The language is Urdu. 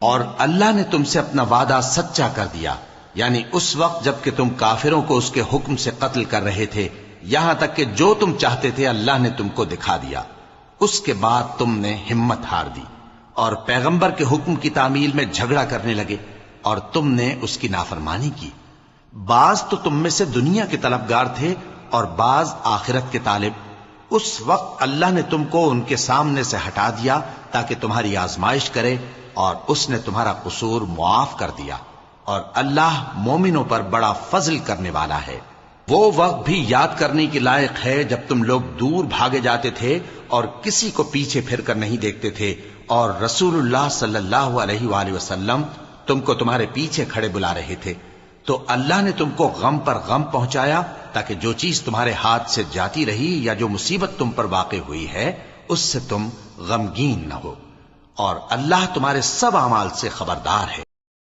اور اللہ نے تم سے اپنا وعدہ سچا کر دیا، یعنی اس وقت جب کہ تم کافروں کو اس کے حکم سے قتل کر رہے تھے، یہاں تک کہ جو تم چاہتے تھے اللہ نے تم کو دکھا دیا۔ اس کے بعد تم نے ہمت ہار دی اور پیغمبر کے حکم کی تعمیل میں جھگڑا کرنے لگے اور تم نے اس کی نافرمانی کی۔ بعض تو تم میں سے دنیا کے طلبگار تھے اور بعض آخرت کے طالب۔ اس وقت اللہ نے تم کو ان کے سامنے سے ہٹا دیا تاکہ تمہاری آزمائش کرے، اور اس نے تمہارا قصور معاف کر دیا، اور اللہ مومنوں پر بڑا فضل کرنے والا ہے۔ وہ وقت بھی یاد کرنے کے لائق ہے جب تم لوگ دور بھاگے جاتے تھے اور کسی کو پیچھے پھر کر نہیں دیکھتے تھے، اور رسول اللہ صلی اللہ علیہ وآلہ وسلم تم کو تمہارے پیچھے کھڑے بلا رہے تھے، تو اللہ نے تم کو غم پر غم پہنچایا تاکہ جو چیز تمہارے ہاتھ سے جاتی رہی یا جو مصیبت تم پر واقع ہوئی ہے اس سے تم غمگین نہ ہو، اور اللہ تمہارے سب اعمال سے خبردار ہے۔